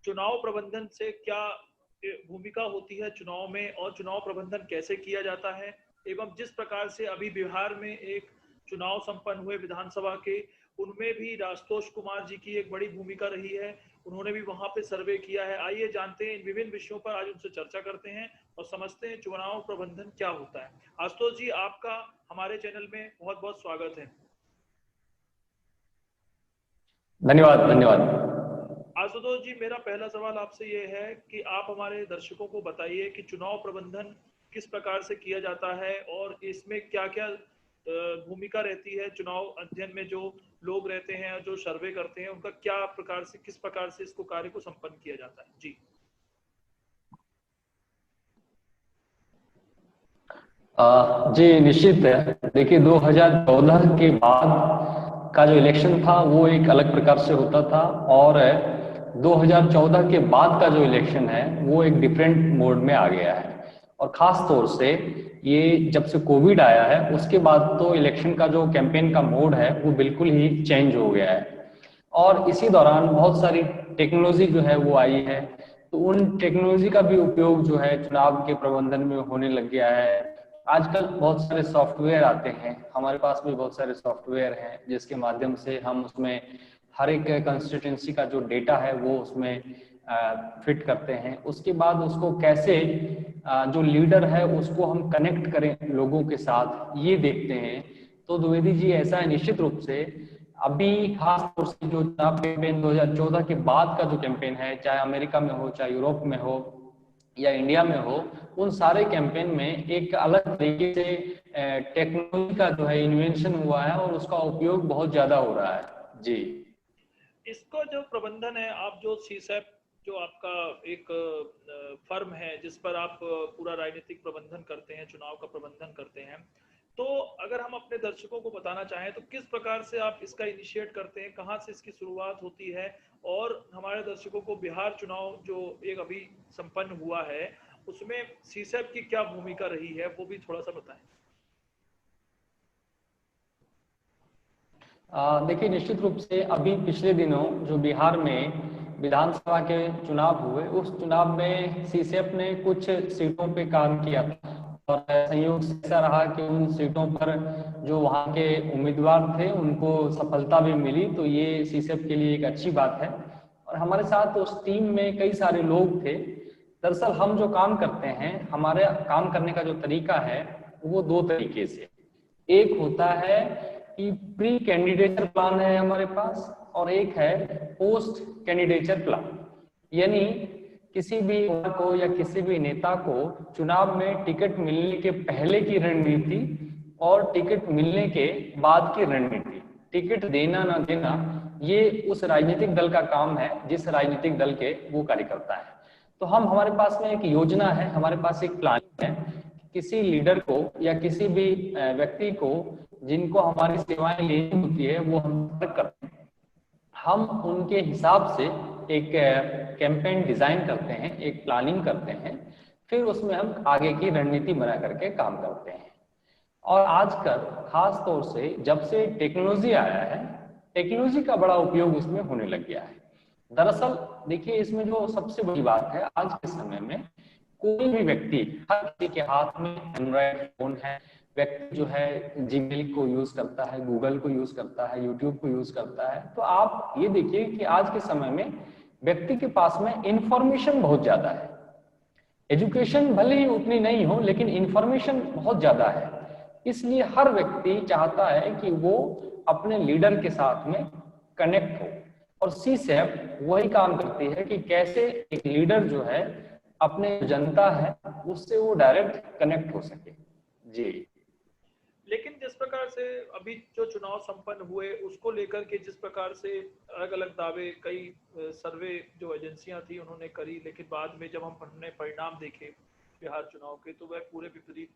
चुनाव प्रबंधन से क्या भूमिका होती है चुनाव में, और चुनाव प्रबंधन कैसे किया जाता है, एवं जिस प्रकार से अभी बिहार में एक चुनाव संपन्न हुए विधानसभा के, उनमें भी राजतोष कुमार जी की एक बड़ी भूमिका रही है, उन्होंने भी वहां पे सर्वे किया है। आइए जानते हैं इन विभिन्न विषयों पर, आज उनसे चर्चा करते हैं और समझते हैं चुनाव प्रबंधन क्या होता है। आशुतोष जी, आपका हमारे चैनल में बहुत बहुत स्वागत है। धन्यवाद धन्यवाद। आशुतोष जी, मेरा पहला सवाल आपसे ये है कि आप हमारे दर्शकों को बताइए कि चुनाव प्रबंधन किस प्रकार से किया जाता है और इसमें क्या क्या भूमिका रहती है। चुनाव अध्ययन में जो लोग रहते हैं, जो सर्वे करते हैं, उनका क्या प्रकार से, किस प्रकार से इसको कार्य को संपन्न किया जाता है। जी जी निश्चित है। देखिए 2014 के बाद का जो इलेक्शन था वो एक अलग प्रकार से होता था, और 2014 के बाद का जो इलेक्शन है वो एक डिफरेंट मोड में आ गया है। और ख़ास तौर से ये जब से कोविड आया है उसके बाद तो इलेक्शन का जो कैंपेन का मोड है वो बिल्कुल ही चेंज हो गया है। और इसी दौरान बहुत सारी टेक्नोलॉजी जो है वो आई है, तो उन टेक्नोलॉजी का भी उपयोग जो है चुनाव के प्रबंधन में होने लग गया है। आजकल बहुत सारे सॉफ्टवेयर आते हैं, हमारे पास भी बहुत सारे सॉफ्टवेयर हैं जिसके माध्यम से हम उसमें हर एक कंस्टिट्यूंसी का जो डेटा है वो उसमें फिट करते हैं। उसके बाद उसको कैसे जो लीडर है उसको हम कनेक्ट करें लोगों के साथ, ये देखते हैं। तो द्विवेदी जी, ऐसा है निश्चित रूप से अभी खास तौर से जो चुनाव कैंपेन 2014 के बाद का जो कैंपेन है, चाहे अमेरिका में हो, चाहे यूरोप में हो या इंडिया में हो, उन सारे कैंपेन में एक अलग तरीके से टेक्नोलॉजी का जो है इन्वेंशन हुआ है और उसका उपयोग बहुत ज्यादा हो रहा है। जी इसका जो प्रबंधन है, आप जो सीसैप, जो आपका एक फर्म है जिस पर आप पूरा राजनीतिक प्रबंधन करते हैं, चुनाव का प्रबंधन करते हैं, तो अगर हम अपने दर्शकों को बताना चाहें तो किस प्रकार से आप इसका इनिशिएट करते हैं, कहाँ से इसकी शुरुआत होती है, और हमारे दर्शकों को बिहार चुनाव जो एक अभी संपन्न हुआ है उसमें सीसैप की क्या भूमिका रही है वो भी थोड़ा सा बताएं। देखिए निश्चित रूप से अभी पिछले दिनों जो बिहार में विधानसभा के चुनाव हुए, उस चुनाव में सीसीएफ ने कुछ सीटों पे काम किया था, और संयोग से ऐसा रहा कि उन सीटों पर जो वहाँ के उम्मीदवार थे उनको सफलता भी मिली, तो ये सीसीएफ के लिए एक अच्छी बात है। और हमारे साथ उस टीम में कई सारे लोग थे। दरअसल हम जो काम करते हैं, हमारे काम करने का जो तरीका है वो दो तरीके से। एक होता है कि प्री कैंडिडेचर प्लान है हमारे पास, और एक है पोस्ट कैंडिडेचर प्लान। यानी किसी भी को या किसी भी नेता को चुनाव में टिकट मिलने के पहले की रणनीति और टिकट मिलने के बाद की रणनीति, टिकट देना ना देना, ये उस राजनीतिक दल का काम है जिस राजनीतिक दल के वो कार्यकर्ता है। तो हमारे पास में एक योजना है, हमारे पास एक प्लान है। किसी लीडर को या किसी भी व्यक्ति को जिनको हमारी सेवाएं लेनी होती है वो हम करते हैं। हम उनके हिसाब से एक कैंपेन डिजाइन करते हैं, एक प्लानिंग करते हैं, फिर उसमें हम आगे की रणनीति बना करके काम करते हैं। और आजकल खास तौर से जब से टेक्नोलॉजी आया है, टेक्नोलॉजी का बड़ा उपयोग उसमें होने लग गया है। दरअसल देखिए, इसमें जो सबसे बड़ी बात है, आज के समय में कोई भी व्यक्ति, हर किसी के हाथ में एंड्रॉयड फोन है। व्यक्ति जो है जीमेल को यूज करता है, गूगल को यूज करता है, यूट्यूब को यूज करता है। तो आप ये देखिए कि आज के समय में व्यक्ति के पास में इंफॉर्मेशन बहुत ज्यादा है। एजुकेशन भले ही उतनी नहीं हो, लेकिन इंफॉर्मेशन बहुत ज्यादा है। इसलिए हर व्यक्ति चाहता है कि वो अपने लीडर के साथ में कनेक्ट हो, और सीसैप वही काम करती है कि कैसे एक लीडर जो है अपने जनता है उससे वो डायरेक्ट कनेक्ट हो सके। जी लेकिन जिस प्रकार से अभी जो चुनाव संपन्न हुए उसको लेकर के जिस प्रकार से अलग अलग दावे कई सर्वे जो एजेंसियां थी उन्होंने करी, लेकिन बाद में जब हमने परिणाम देखे बिहार चुनाव के तो वह पूरे विपरीत,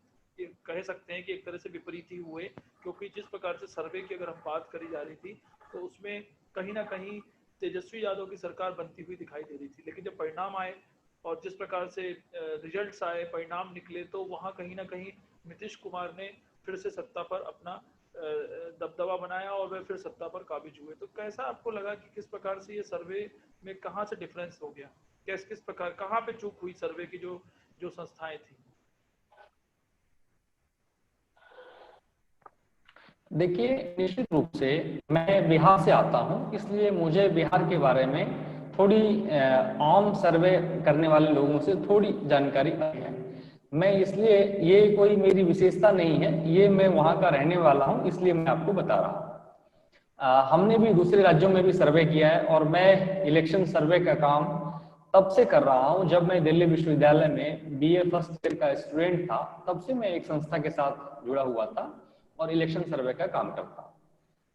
कह सकते हैं कि एक तरह से विपरीत ही हुए। क्योंकि जिस प्रकार से सर्वे की अगर हम बात करी जा रही थी तो उसमें कहीं ना कहीं तेजस्वी यादव की सरकार बनती हुई दिखाई दे रही थी, लेकिन जब परिणाम आए और जिस प्रकार से रिजल्ट्स आए, परिणाम निकले, तो वहाँ कहीं ना कहीं नीतीश कुमार ने फिर से सत्ता पर अपना दबदबा बनाया और वे फिर सत्ता पर काबिज हुए। तो कैसा आपको लगा कि किस प्रकार से ये सर्वे में कहाँ से डिफरेंस हो गया, किस किस प्रकार कहाँ पे चूक हुई सर्वे की जो जो संस्थाएं थी? देखिए, निश्चित रूप से मैं बिहार से आता हूं, इसलिए मुझे बिहार के बारे में थोड़ी आम सर्वे करने वाले लोगों से थोड़ी जानकारी है। मैं इसलिए, ये कोई मेरी विशेषता नहीं है, ये मैं वहां का रहने वाला हूं, इसलिए मैं आपको बता रहा हूं। हमने भी दूसरे राज्यों में भी सर्वे किया है, और मैं इलेक्शन सर्वे का काम तब से कर रहा हूं जब मैं दिल्ली विश्वविद्यालय में बीए फर्स्ट ईयर का स्टूडेंट था। तब से मैं एक संस्था के साथ जुड़ा हुआ था और इलेक्शन सर्वे का काम करता हूं।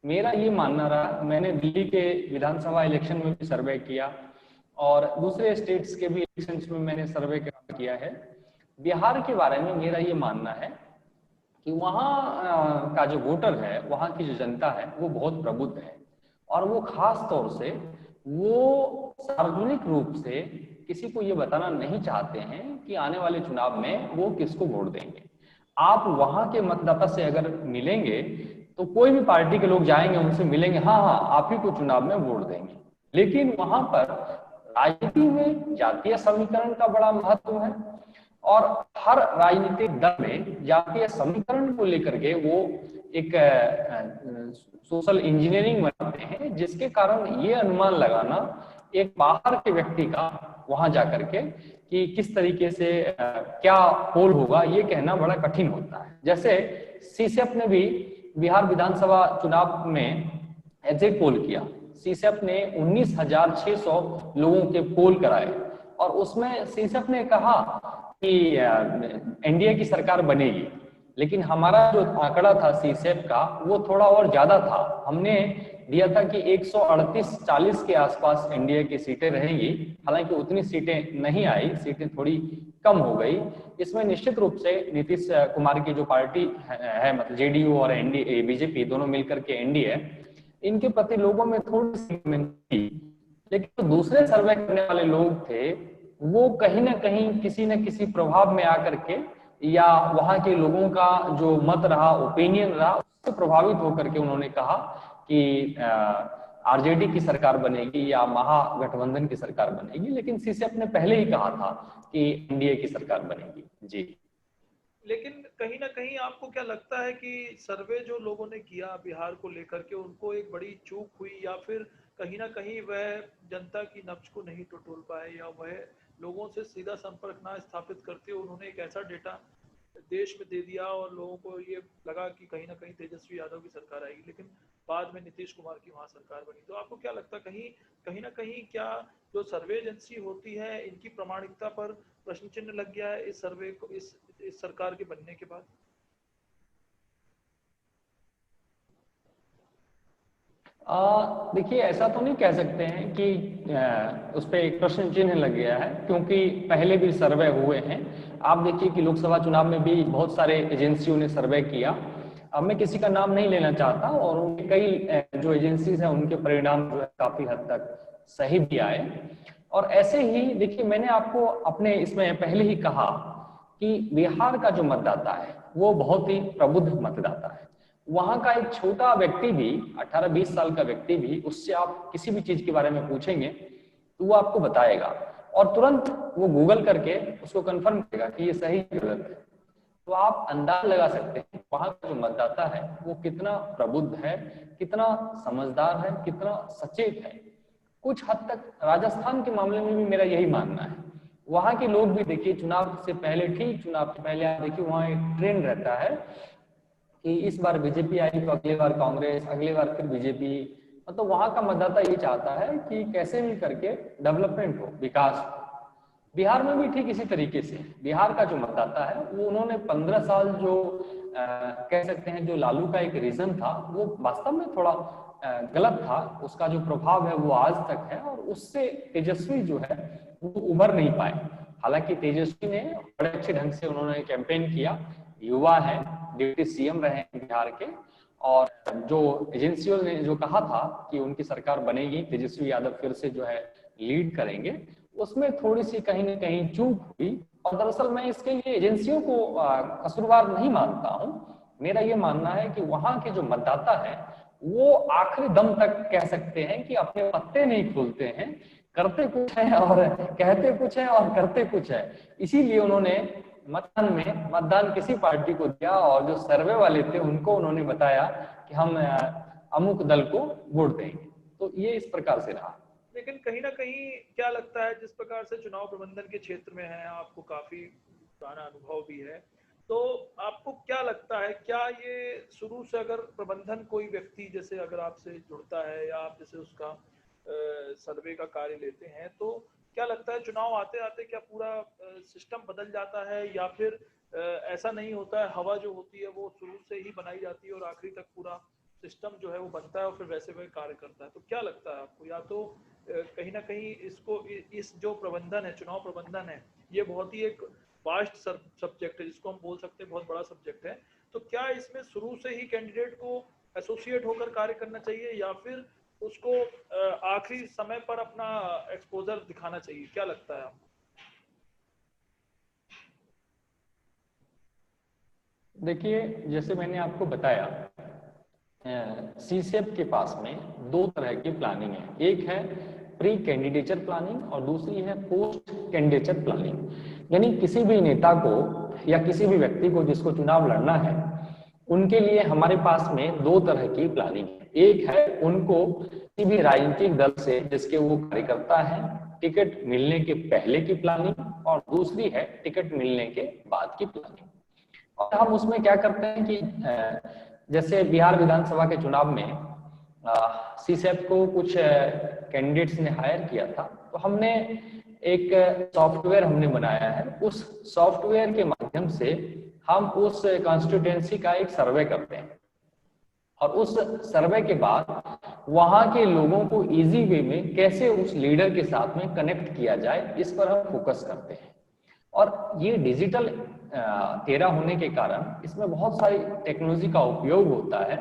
मेरा ये मानना रहा, मैंने दिल्ली के विधानसभा इलेक्शन में भी सर्वे किया और दूसरे स्टेट्स के भी इलेक्शंस में मैंने सर्वे का काम किया है। बिहार के बारे में मेरा ये मानना है कि वहाँ का जो वोटर है, वहाँ की जो जनता है, वो बहुत प्रबुद्ध है, और वो खास तौर से वो सार्वजनिक रूप से किसी को ये बताना नहीं चाहते हैं कि आने वाले चुनाव में वो किसको वोट देंगे। आप वहां के मतदाता से अगर मिलेंगे तो कोई भी पार्टी के लोग जाएंगे, उनसे मिलेंगे, हाँ हाँ आप ही को चुनाव में वोट देंगे। लेकिन वहां पर राजनीति में जातीय समीकरण का बड़ा महत्व है, और हर राजनीतिक दल में जातीय समीकरण को लेकर के वो एक सोशल इंजीनियरिंग बनाते हैं, जिसके कारण ये अनुमान लगाना एक बाहर के व्यक्ति का वहां जाकर के कि किस तरीके से क्या पोल होगा, ये कहना बड़ा कठिन होता है। जैसे सीसेप ने भी बिहार विधानसभा चुनाव में एग्जिट पोल किया। सीसेप ने 19,600 लोगों के पोल कराए, और उसमें सीसेप ने कहा कि एनडीए की सरकार बनेगी। लेकिन हमारा जो आंकड़ा था सीसेप का, वो थोड़ा और ज्यादा था। हमने दिया था कि 138-40 के आसपास एनडीए की सीटें रहेंगी। हालांकि उतनी सीटें नहीं आई, सीटें थोड़ी कम हो गई। इसमें निश्चित रूप से नीतीश कुमार की जो पार्टी है, मतलब जेडीयू और एनडीए बीजेपी दोनों मिलकर के एनडीए, इनके प्रति लोगों में थोड़ी सी थी। लेकिन तो दूसरे सर्वे करने वाले लोग थे, वो कहीं ना कहीं किसी न किसी प्रभाव में आकर के, या वहां के लोगों का जो मत रहा, ओपिनियन रहा, उससे प्रभावित होकर के उन्होंने कहा कि आरजेडी की सरकार बनेगी या महागठबंधन की सरकार बनेगी। लेकिन सीसेप ने पहले ही कहा था कि एनडीए की सरकार बनेगी। जी। लेकिन कहीं ना कहीं आपको क्या लगता है कि सर्वे जो लोगों ने किया बिहार को लेकर के, उनको एक बड़ी चूक हुई, या फिर कहीं ना कहीं वह जनता की नब्ज को नहीं टटोल पाए, या वह लोगों से सीधा संपर्क ना स्थापित करते हुए उन्होंने एक ऐसा डेटा देश में दे दिया और लोगों को ये लगा कि कहीं ना कहीं तेजस्वी यादव की सरकार आएगी, लेकिन बाद में नीतीश कुमार की वहां सरकार बनी। तो आपको क्या लगता है, कहीं कहीं ना कहीं क्या जो सर्वे एजेंसी होती है, इनकी प्रामाणिकता पर प्रश्न चिन्ह लग गया है इस सर्वे को, इस सरकार के बनने के बाद? देखिए, ऐसा तो नहीं कह सकते हैं कि उस पर एक प्रश्न चिन्ह लग गया है, क्योंकि पहले भी सर्वे हुए हैं। आप देखिए कि लोकसभा चुनाव में भी बहुत सारे एजेंसियों ने सर्वे किया। अब मैं किसी का नाम नहीं लेना चाहता, और उनके कई जो एजेंसीज हैं, उनके परिणाम जो है काफी हद तक सही भी आए। और ऐसे ही देखिए, मैंने आपको अपने इसमें पहले ही कहा कि बिहार का जो मतदाता है वो बहुत ही प्रबुद्ध मतदाता है। वहां का एक छोटा व्यक्ति भी, 18-20 साल का व्यक्ति भी, उससे आप किसी भी चीज के बारे में पूछेंगे तो वो आपको बताएगा, और तुरंत वो गूगल करके उसको कंफर्म करेगा कि ये सही है गलत है। तो आप अंदाज लगा सकते हैं वहां का जो मतदाता है वो कितना प्रबुद्ध है, कितना समझदार है, कितना सचेत है। कुछ हद तक राजस्थान के मामले में भी मेरा यही मानना है। वहां के लोग भी देखिए, चुनाव से पहले, ठीक चुनाव से पहले आप देखिए, वहां एक ट्रेंड रहता है कि इस बार बीजेपी आई तो अगली बार कांग्रेस, अगली बार फिर बीजेपी। मतलब वहां का मतदाता ये चाहता है कि कैसे भी करके डेवलपमेंट हो, विकास हो। बिहार में भी ठीक इसी तरीके से बिहार का जो मतदाता है, वो उन्होंने 15 साल जो कह सकते हैं जो लालू का एक रीजन था, वो वास्तव में थोड़ा गलत था। उसका जो प्रभाव है वो आज तक है, और उससे तेजस्वी जो है वो उभर नहीं पाए। हालांकि तेजस्वी ने बड़े अच्छे ढंग से उन्होंने कैंपेन किया, युवा है, डिप्टी सीएम रहे हैं बिहार के, और जो एजेंसियों ने जो कहा था कि उनकी सरकार बनेगी, तेजस्वी यादव फिर से जो है लीड करेंगे, उसमें थोड़ी सी कहीं ना कहीं चूक हुई। और दरअसल मैं इसके लिए एजेंसियों को कसूरवार नहीं मानता हूं। मेरा ये मानना है कि वहां के जो मतदाता है वो आखिरी दम तक कह सकते हैं कि अपने पत्ते नहीं खोलते हैं, करते कुछ है और कहते कुछ है और करते कुछ है। इसीलिए उन्होंने मतदान किसी पार्टी को दिया और जो सर्वे वाले थे उनको उन्होंने बताया कि हम अमुक दल को वोट देंगे। तो ये इस प्रकार से रहा। लेकिन कहीं ना कहीं क्या लगता है, जिस प्रकार से चुनाव प्रबंधन के क्षेत्र में है, आपको काफी पुराना अनुभव भी है, तो आपको क्या लगता है, क्या ये शुरू से अगर प्रबंधन कोई व्यक्ति जैसे अगर आपसे जुड़ता है या आप जैसे उसका सर्वे का कार्य लेते हैं, तो क्या लगता है चुनाव आते आते क्या पूरा सिस्टम बदल जाता है, या फिर ऐसा नहीं होता है, हवा जो होती है वो शुरू से ही बनाई जाती है और आखिरी तक पूरा सिस्टम जो है वो बनता है और फिर वैसे वही कार्य करता है? तो क्या लगता है आपको, या तो कहीं ना कहीं इसको इस जो प्रबंधन है, चुनाव प्रबंधन है, ये बहुत ही एक वास्ट सब्जेक्ट है जिसको हम बोल सकते हैं बहुत बड़ा सब्जेक्ट है, तो क्या इसमें शुरू से ही कैंडिडेट को एसोसिएट होकर कार्य करना चाहिए या फिर उसको आखिरी समय पर अपना एक्सपोजर दिखाना चाहिए? क्या लगता है आपको? देखिए, जैसे मैंने आपको बताया, सीसेप के पास में दो तरह की प्लानिंग है। एक है प्री कैंडिडेचर प्लानिंग और दूसरी है पोस्ट कैंडिडेचर प्लानिंग। यानी किसी भी नेता को या किसी भी व्यक्ति को जिसको चुनाव लड़ना है, उनके लिए हमारे पास में दो तरह की प्लानिंग है। एक है उनको किसी भी राजनीतिक दल से जिसके वो कार्यकर्ता है टिकट मिलने के पहले की प्लानिंग, और दूसरी है टिकट मिलने के बाद की प्लानिंग। और हम उसमें क्या करते हैं कि जैसे बिहार विधानसभा के चुनाव में सीसेप को कुछ कैंडिडेट्स ने हायर किया था, तो हमने एक सॉफ्टवेयर हमने बनाया है। उस सॉफ्टवेयर के माध्यम से हम उस कॉन्स्टिट्यूएंसी का एक सर्वे करते हैं और उस सर्वे के बाद वहां के लोगों को इजी वे में कैसे उस लीडर के साथ में कनेक्ट किया जाए, इस पर हम फोकस करते हैं। और ये डिजिटल एरा होने के कारण इसमें बहुत सारी टेक्नोलॉजी का उपयोग होता है,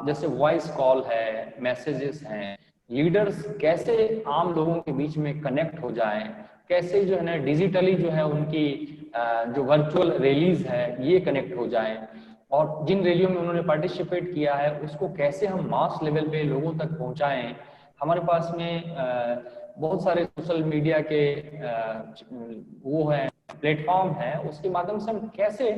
जैसे वॉइस कॉल है, मैसेजेस हैं, लीडर्स कैसे आम लोगों के बीच में कनेक्ट हो जाएं, कैसे जो है ना डिजिटली जो है उनकी जो वर्चुअल रैलीज है ये कनेक्ट हो जाएं, और जिन रैलियों में उन्होंने पार्टिसिपेट किया है उसको कैसे हम मास लेवल पे लोगों तक पहुंचाएं। हमारे पास में बहुत सारे सोशल मीडिया के वो है प्लेटफॉर्म है, उसके माध्यम से हम कैसे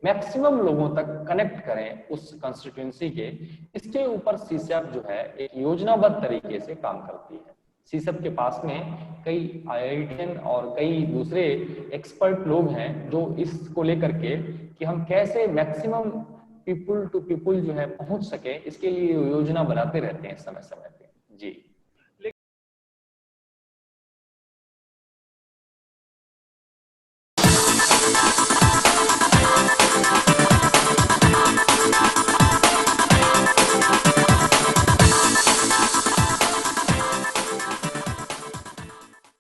मैक्सिमम लोगों तक कनेक्ट करें उस कॉन्स्टिट्यूएंसी के, इसके ऊपर सीसेप जो है एक योजनाबद्ध तरीके से काम करती है। सीसेप के पास में कई आईआईटीएन और कई दूसरे एक्सपर्ट लोग हैं जो इसको लेकर के कि हम कैसे मैक्सिमम पीपुल टू पीपुल जो है पहुंच सके, इसके लिए योजना बनाते रहते हैं समय समय।